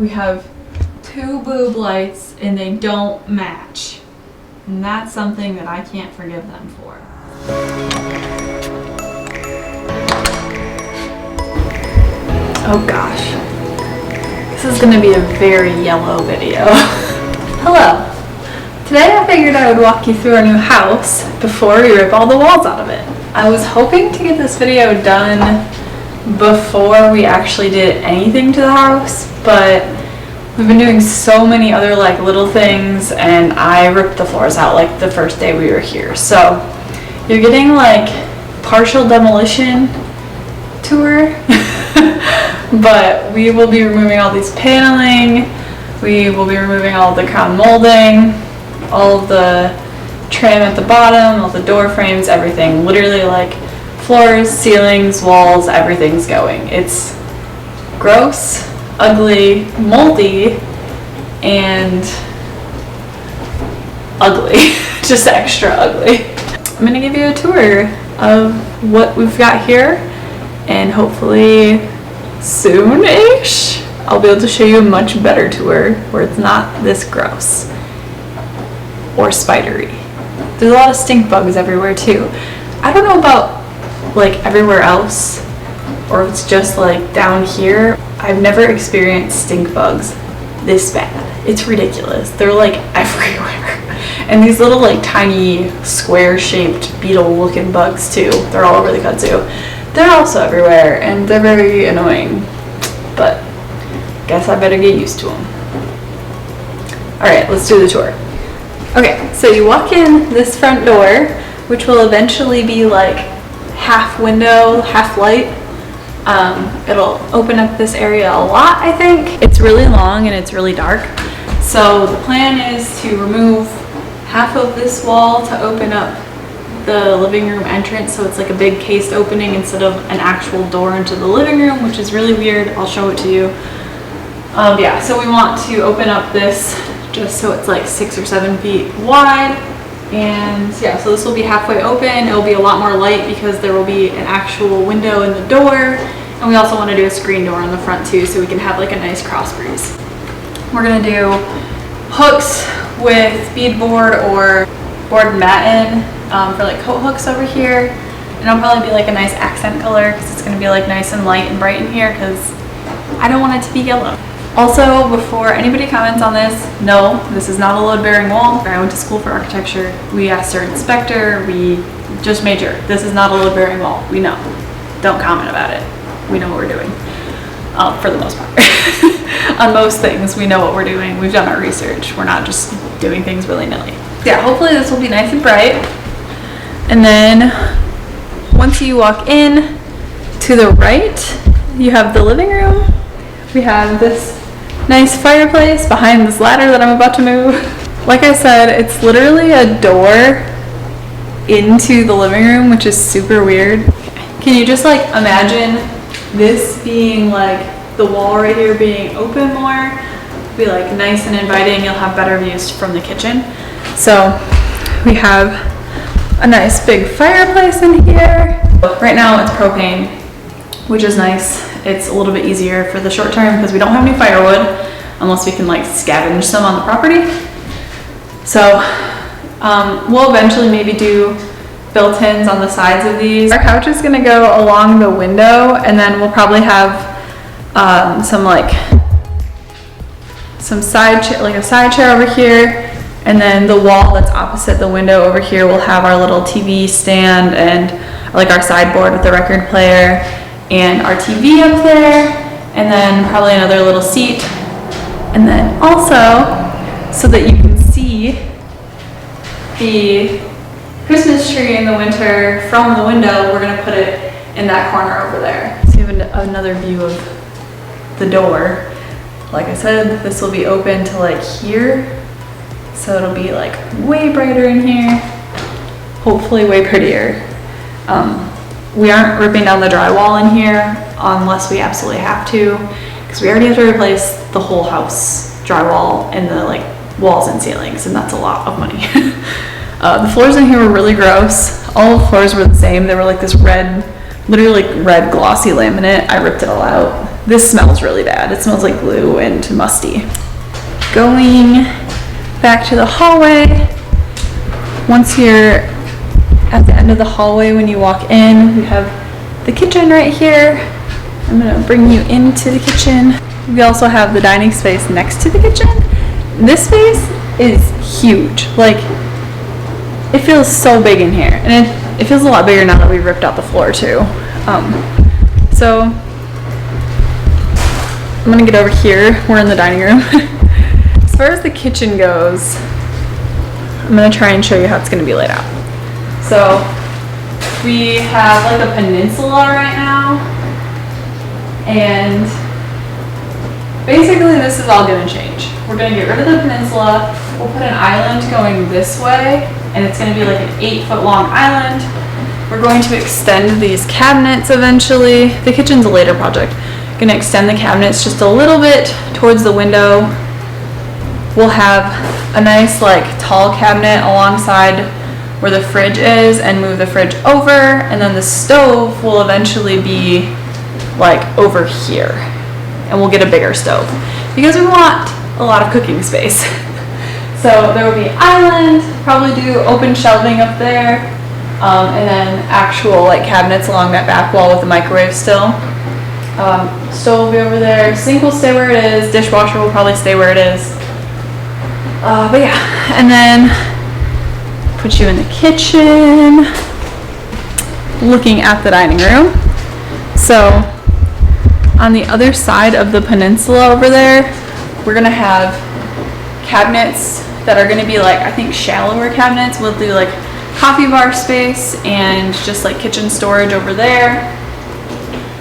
We have two boob lights and they don't match. And that's something that I can't forgive them for. Oh gosh. This is gonna be a very yellow video. Hello. Today I figured I would walk you through our new house before we rip all the walls out of it. I was hoping to get this video done before we actually did anything to the house, but we've been doing so many other like little things and I ripped the floors out like the first day we were here. So you're getting like partial demolition tour, but we will be removing all these paneling, we will be removing all the crown molding, all of the trim at the bottom, all the door frames, everything. Literally like floors, ceilings, walls, everything's going. It's gross, ugly, moldy, and ugly. Just extra ugly. I'm gonna give you a tour of what we've got here, and hopefully soon-ish I'll be able to show you a much better tour where it's not this gross or spidery. There's a lot of stink bugs everywhere too. I don't know about like everywhere else, or if it's just like down here. I've never experienced stink bugs this bad. It's ridiculous. They're like everywhere. And these little like tiny square shaped beetle looking bugs too. They're all over the kudzu. They're also everywhere and they're very annoying. But guess I better get used to them. Alright, let's do the tour. Okay, so you walk in this front door, which will eventually be like half window, half light. It'll open up this area a lot, I think. It's really long and it's really dark. So the plan is to remove half of this wall to open up the living room entrance, so it's like a big cased opening instead of an actual door into the living room, which is really weird. I'll show it to you. Yeah, so we want to open up this just so it's like 6 or 7 feet wide. And yeah, so this will be halfway open. It will be a lot more light because there will be an actual window in the door. And we also want to do a screen door on the front too, so we can have like a nice cross breeze. We're gonna do hooks with beadboard or board matin for like coat hooks over here. And it'll probably be like a nice accent color because it's gonna be like nice and light and bright in here because I don't want it to be yellow. Also, before anybody comments on this, no, this is not a load-bearing wall. I went to school for architecture. We asked our inspector, we just made sure. This is not a load-bearing wall. We know. Don't comment about it. We know what we're doing, for the most part. On most things, we know what we're doing. We've done our research. We're not just doing things willy-nilly. Yeah, hopefully this will be nice and bright. And then, once you walk in, to the right, you have the living room. We have this nice fireplace behind this ladder that I'm about to move. Like I said, it's literally a door into the living room, which is super weird. Can you just like imagine this being like the wall right here being open more? Be like nice and inviting. You'll have better views from the kitchen. So we have a nice big fireplace in here. Right now it's propane, which is nice. It's a little bit easier for the short term because we don't have any firewood unless we can like scavenge some on the property. So we'll eventually maybe do built-ins on the sides of these. Our couch is gonna go along the window, and then we'll probably have some side chair, like a side chair over here, and then the wall that's opposite the window over here will have our little TV stand and like our sideboard with the record player and our TV up there, and then probably another little seat. And then also, so that you can see the Christmas tree in the winter from the window, we're gonna put it in that corner over there. So you have another view of the door. Like I said, this will be open to like here. So it'll be like way brighter in here. Hopefully way prettier. We aren't ripping down the drywall in here unless we absolutely have to, because we already have to replace the whole house drywall and the like walls and ceilings, and that's a lot of money. The floors in here were really gross. All the floors were the same. They were like this red, literally like red glossy laminate. I ripped it all out. this smells really bad. It smells like glue and musty. Going back to the hallway. Once you're at the end of the hallway, when you walk in, we have the kitchen right here. I'm gonna bring you into the kitchen. We also have the dining space next to the kitchen. This space is huge. Like, it feels so big in here, and it feels a lot bigger now that we've ripped out the floor too. So I'm gonna get over here. We're in the dining room. As far as the kitchen goes, I'm gonna try and show you how it's gonna be laid out. So we have like a peninsula right now, and basically this is all gonna change. We're gonna get rid of the peninsula. We'll put an island going this way, and it's gonna be like an 8-foot long island. We're going to extend these cabinets eventually. The kitchen's a later project. Gonna extend the cabinets just a little bit towards the window. We'll have a nice like tall cabinet alongside where the fridge is, and move the fridge over, and then the stove will eventually be like over here, and we'll get a bigger stove because we want a lot of cooking space. So there will be island, probably do open shelving up there, and then actual like cabinets along that back wall with the microwave still. Stove will be over there, sink will stay where it is, dishwasher will probably stay where it is. But yeah, and then put you in the kitchen, looking at the dining room. So on the other side of the peninsula over there, we're gonna have cabinets that are gonna be like, I think shallower cabinets. We'll do like coffee bar space and just like kitchen storage over there.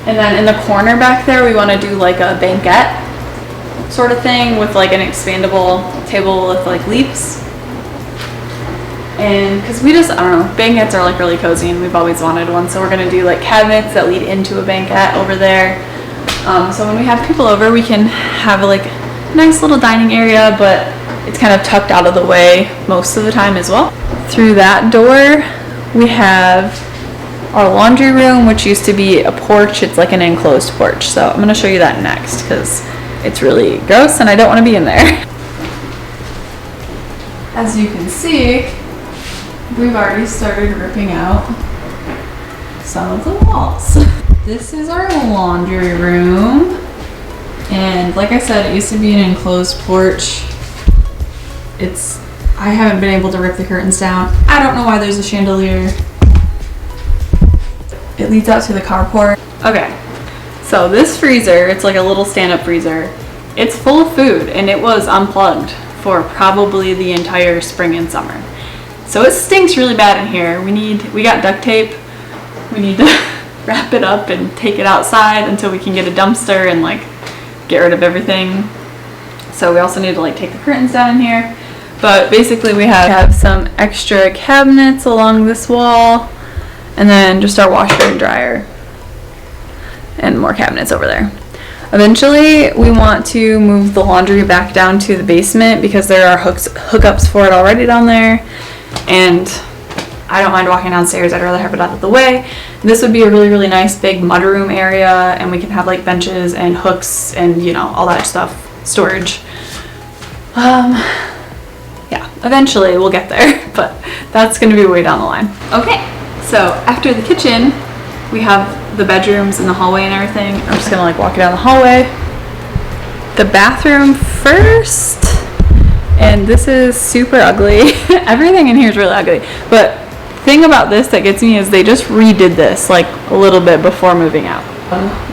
And then in the corner back there, we wanna do like a banquette sort of thing with like an expandable table with like leaves. And because we just, I don't know, banquettes are like really cozy and we've always wanted one. So we're gonna do like cabinets that lead into a banquette over there. So when we have people over, we can have like a nice little dining area, but it's kind of tucked out of the way most of the time as well. Through that door, we have our laundry room, which used to be a porch. It's like an enclosed porch. So I'm gonna show you that next because it's really gross and I don't want to be in there. As you can see, we've already started ripping out some of the walls. This is our laundry room, and like I said, it used to be an enclosed porch. I haven't been able to rip the curtains down. I don't know why there's a chandelier. It leads out to the carport. Okay, so this freezer, it's like a little stand-up freezer. It's full of food, and it was unplugged for probably the entire spring and summer. So it stinks really bad in here. We got duct tape. We need to wrap it up and take it outside until we can get a dumpster and like get rid of everything. So we also need to like take the curtains down in here. But basically we have some extra cabinets along this wall, and then just our washer and dryer and more cabinets over there. Eventually we want to move the laundry back down to the basement because there are hookups for it already down there. And I don't mind walking downstairs. I'd rather have it out of the way. This would be a really, really nice big mudroom area, and we can have like benches and hooks and, you know, all that stuff, storage. Yeah, eventually we'll get there, but that's gonna be way down the line. Okay, so after the kitchen, we have the bedrooms and the hallway and everything. I'm just gonna like walk you down the hallway. The bathroom first. And this is super ugly. Everything in here is really ugly. But the thing about this that gets me is they just redid this like a little bit before moving out.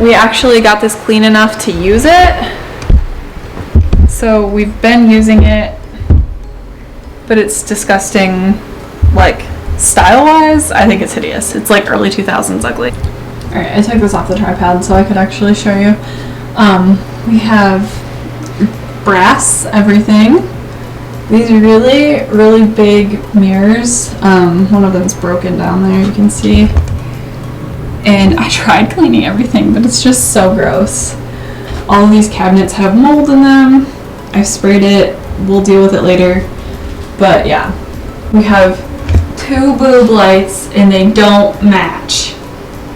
We actually got this clean enough to use it. So we've been using it, but it's disgusting, like style-wise. I think it's hideous. It's like early 2000s ugly. All right, I took this off the tripod so I could actually show you. We have brass everything. These are really, really big mirrors. One of them's broken down there, you can see. And I tried cleaning everything, but it's just so gross. All of these cabinets have mold in them. I sprayed it. We'll deal with it later. But yeah, we have two boob lights and they don't match.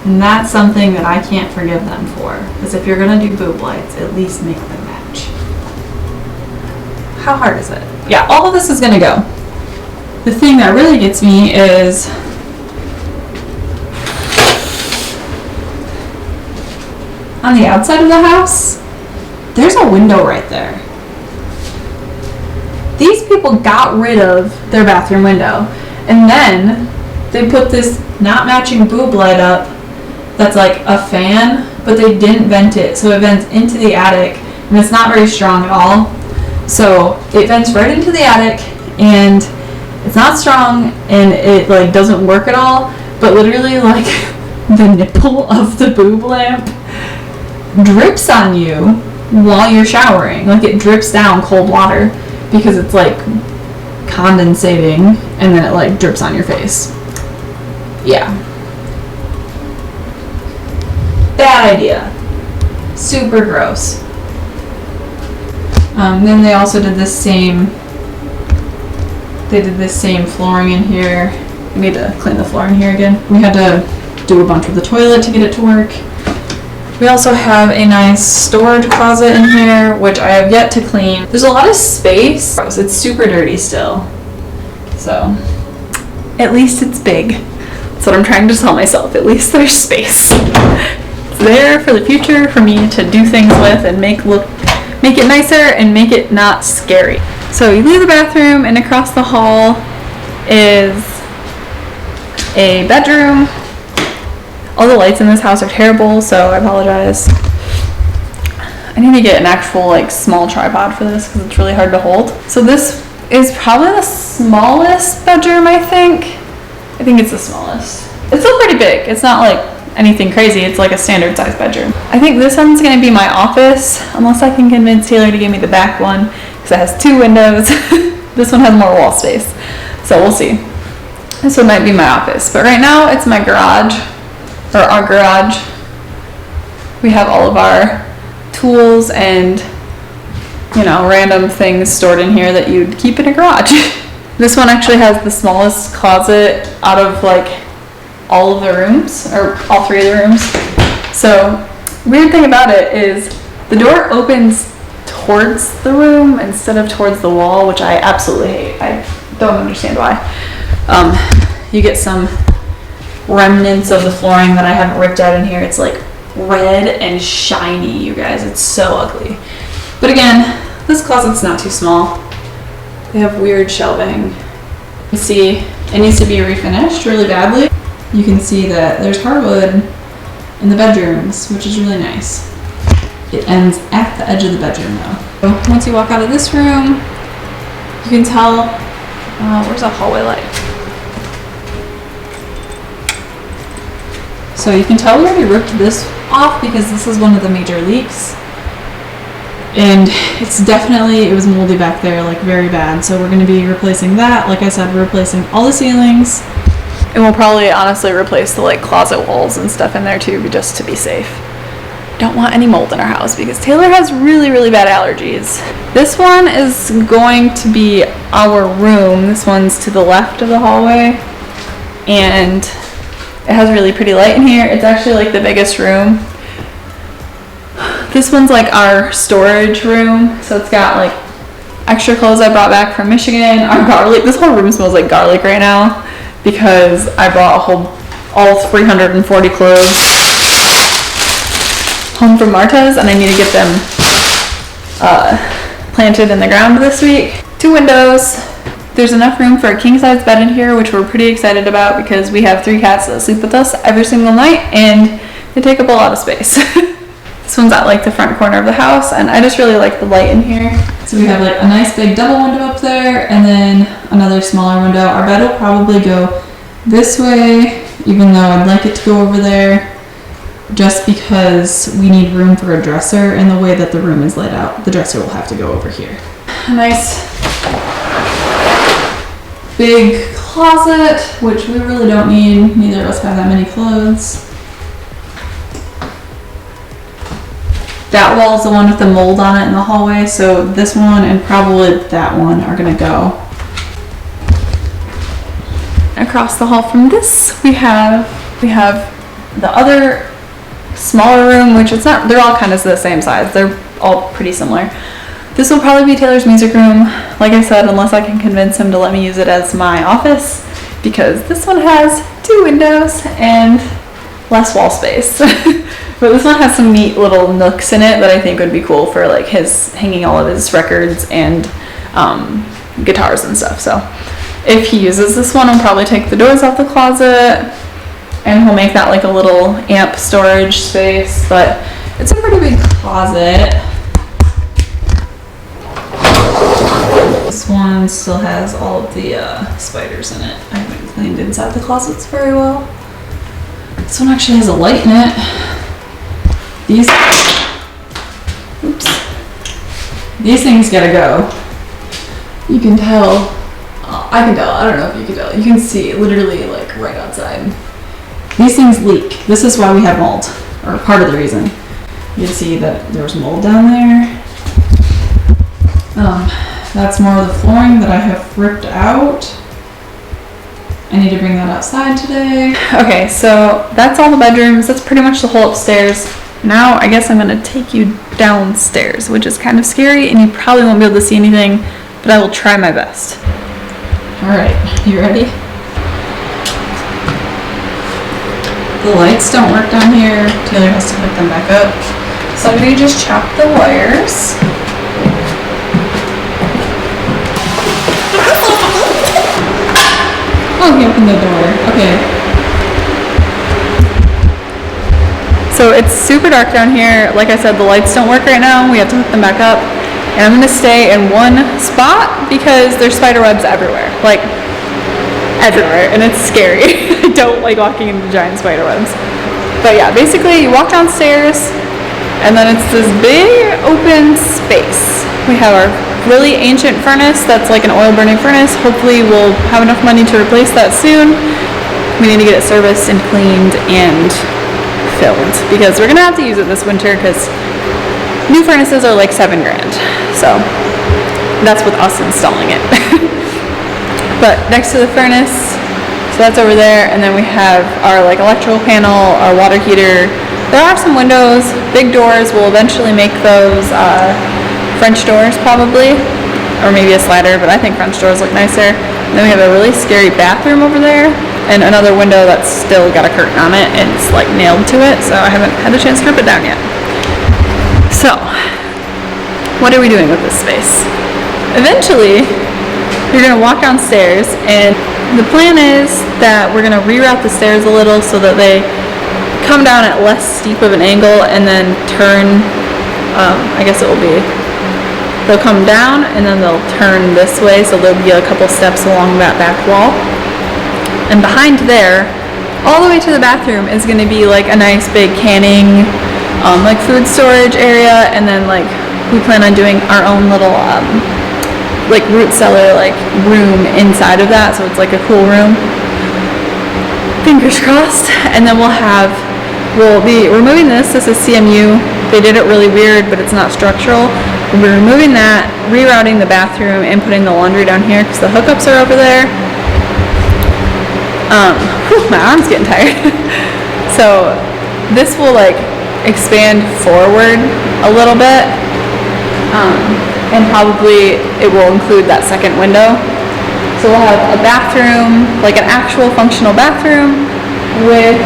And that's something that I can't forgive them for. Because if you're gonna do boob lights, at least make them match. How hard is it? Yeah, all of this is gonna go. The thing that really gets me is on the outside of the house, there's a window right there. These people got rid of their bathroom window, and then they put this not matching boob light up that's like a fan, but they didn't vent it, so it vents into the attic, and it's not very strong at all. So it vents right into the attic, and it's not strong, and it like doesn't work at all, but literally like the nipple of the boob lamp drips on you while you're showering. Like it drips down cold water because it's like condensating, and then it like drips on your face. Yeah. Bad idea. Super gross. Then they also did this same flooring in here. We need to clean the floor in here again. We had to do a bunch with the toilet to get it to work. We also have a nice storage closet in here, which I have yet to clean. There's a lot of space. It's super dirty still. So, at least it's big. That's what I'm trying to tell myself. At least there's space. It's there for the future for me to do things with and make it nicer and make it not scary. So you leave the bathroom, and across the hall is a bedroom. All the lights in this house are terrible, so I apologize. I need to get an actual like small tripod for this because it's really hard to hold. So this is probably the smallest bedroom, I think. I think it's the smallest. It's still pretty big. It's not like anything crazy. It's like a standard size bedroom. I think this one's gonna be my office, unless I can convince Taylor to give me the back one because it has 2 windows. This one has more wall space, so we'll see. This one might be my office, but right now it's my garage, or our garage. We have all of our tools and, you know, random things stored in here that you'd keep in a garage. This one actually has the smallest closet out of like all of the rooms, or all 3 of the rooms. So, weird thing about it is the door opens towards the room instead of towards the wall, which I absolutely hate. I don't understand why. You get some remnants of the flooring that I haven't ripped out in here. It's like red and shiny, you guys. It's so ugly. But again, this closet's not too small. They have weird shelving. You see, it needs to be refinished really badly. You can see that there's hardwood in the bedrooms, which is really nice. It ends at the edge of the bedroom though. So once you walk out of this room, you can tell, where's the hallway light? So you can tell we already ripped this off because this is one of the major leaks. And it was moldy back there, like very bad. So we're gonna be replacing that. Like I said, we're replacing all the ceilings. And we'll probably honestly replace the like closet walls and stuff in there too, just to be safe. Don't want any mold in our house because Taylor has really, really bad allergies. This one is going to be our room. This one's to the left of the hallway. And it has really pretty light in here. It's actually like the biggest room. This one's like our storage room. So it's got like extra clothes I brought back from Michigan. Our garlic, this whole room smells like garlic right now because I brought all 340 clothes home from Marta's, and I need to get them planted in the ground this week. 2 windows. There's enough room for a king-size bed in here, which we're pretty excited about because we have 3 cats that sleep with us every single night, and they take up a lot of space. This one's at like the front corner of the house, and I just really like the light in here. So we have like a nice big double window up there, and then another smaller window. Our bed will probably go this way, even though I'd like it to go over there, just because we need room for a dresser, and the way that the room is laid out, the dresser will have to go over here. A nice big closet, which we really don't need. Neither of us have that many clothes. That wall is the one with the mold on it in the hallway, so this one and probably that one are gonna go. Across the hall from this, we have the other smaller room, which it's not, they're all kind of the same size. They're all pretty similar. This will probably be Taylor's music room, like I said, unless I can convince him to let me use it as my office, because this one has 2 windows and less wall space. But this one has some neat little nooks in it that I think would be cool for like his hanging all of his records and guitars and stuff. So if he uses this one, I'll probably take the doors off the closet and he'll make that like a little amp storage space. But it's a pretty big closet. This one still has all of the spiders in it. I haven't cleaned inside the closets very well. This one actually has a light in it. These things gotta go. You can tell, I can tell, I don't know if you can tell. You can see literally like right outside. These things leak. This is why we have mold, or part of the reason. You can see that there's mold down there. That's more of the flooring that I have ripped out. I need to bring that outside today. Okay, so that's all the bedrooms. That's pretty much the whole upstairs. Now I guess I'm gonna take you downstairs, which is kind of scary and you probably won't be able to see anything, but I will try my best. All right, you ready? The lights don't work down here. Taylor has to hook them back up. So I'm gonna just chop the wires. Oh, he opened the door. Okay. So it's super dark down here. Like I said, the lights don't work right now. We have to hook them back up. And I'm gonna stay in one spot because there's spider webs everywhere. Like, everywhere. And it's scary. I don't like walking into giant spider webs. But yeah, basically you walk downstairs and then it's this big open space. We have our really ancient furnace that's like an oil burning furnace. Hopefully we'll have enough money to replace that soon. We need to get it serviced and cleaned and filled because we're gonna have to use it this winter because new furnaces are like $7 grand. So that's with us installing it. But next to the furnace, so that's over there, and then we have our like electrical panel, our water heater. There are some windows, big doors. We'll eventually make those French doors probably, or maybe a slider, but I think French doors look nicer. And then we have a really scary bathroom over there and another window that's still got a curtain on it and it's like nailed to it, so I haven't had a chance to rip it down yet. So what are we doing with this space? Eventually you're gonna walk downstairs and the plan is that we're gonna reroute the stairs a little so that they come down at less steep of an angle and then turn, I guess it will be, they'll come down and then they'll turn this way, so there'll be a couple steps along that back wall. And behind there, all the way to the bathroom is gonna be like a nice big canning, like food storage area, and then like we plan on doing our own little like root cellar like room inside of that, so it's like a cool room. Fingers crossed. And then we'll be removing this. This is CMU. They did it really weird, but it's not structural. We'll be removing that, rerouting the bathroom, and putting the laundry down here because the hookups are over there. My arm's getting tired. So this will like expand forward a little bit, and probably it will include that second window. So we'll have a bathroom, like an actual functional bathroom with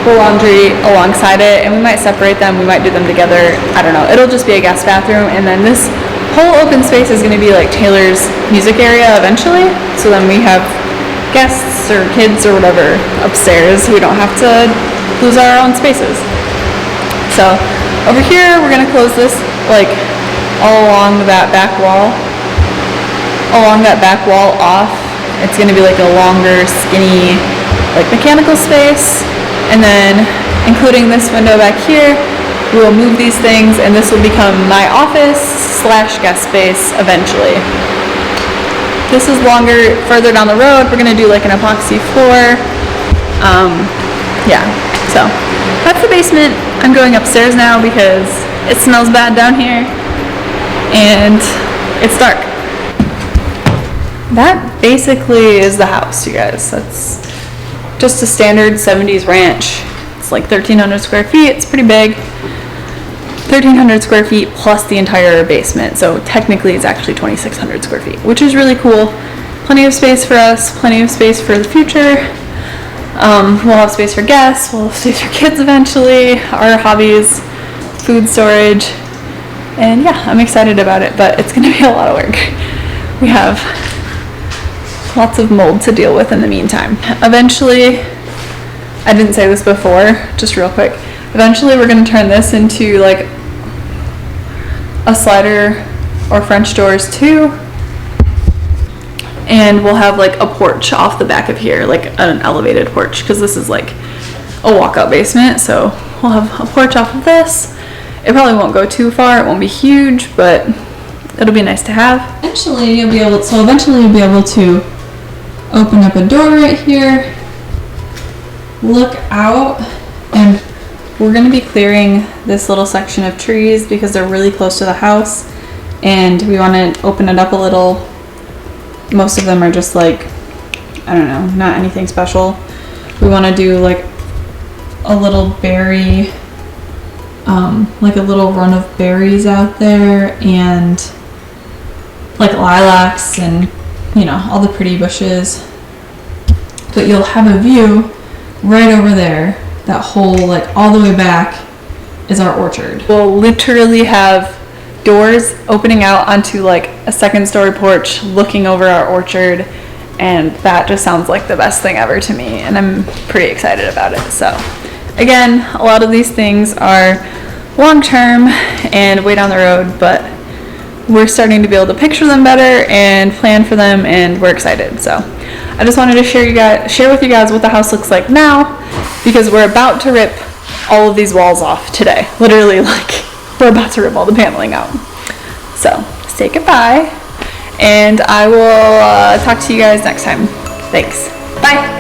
the laundry alongside it, and we might separate them, we might do them together, I don't know. It'll just be a guest bathroom, and then this whole open space is going to be like Taylor's music area eventually, so then we have guests or kids or whatever upstairs. We don't have to lose our own spaces. So over here we're going to close this like all along that back wall off. It's going to be like a longer skinny like mechanical space, and then including this window back here, we will move these things and this will become my office / guest space eventually. This is longer, further down the road. We're gonna do like an epoxy floor. Yeah, so that's the basement. I'm going upstairs now because it smells bad down here and it's dark. That basically is the house, you guys. That's just a standard 70s ranch. It's like 1,300 square feet. It's pretty big. 1,300 square feet plus the entire basement. So technically it's actually 2,600 square feet, which is really cool. Plenty of space for us, plenty of space for the future. We'll have space for guests, we'll have space for kids eventually, our hobbies, food storage, and yeah, I'm excited about it, but it's gonna be a lot of work. We have lots of mold to deal with in the meantime. Eventually, I didn't say this before, just real quick, eventually we're gonna turn this into like a slider or French doors too. And we'll have like a porch off the back of here, like an elevated porch, because this is like a walkout basement. So we'll have a porch off of this. It probably won't go too far. It won't be huge, but it'll be nice to have. Eventually you'll be able to open up a door right here, look out, and we're going to be clearing this little section of trees because they're really close to the house, and we want to open it up a little. Most of them are just like, I don't know, not anything special. We want to do like a little berry, like a little run of berries out there, and like lilacs and, you know, all the pretty bushes. But you'll have a view right over there. That whole, like all the way back is our orchard. We'll literally have doors opening out onto like a second story porch looking over our orchard, and that just sounds like the best thing ever to me, and I'm pretty excited about it. So again, a lot of these things are long term and way down the road, but we're starting to be able to picture them better and plan for them, and we're excited. So I just wanted to share with you guys what the house looks like now, because we're about to rip all of these walls off today. Literally, like, we're about to rip all the paneling out. So, say goodbye, and I will talk to you guys next time. Thanks. Bye.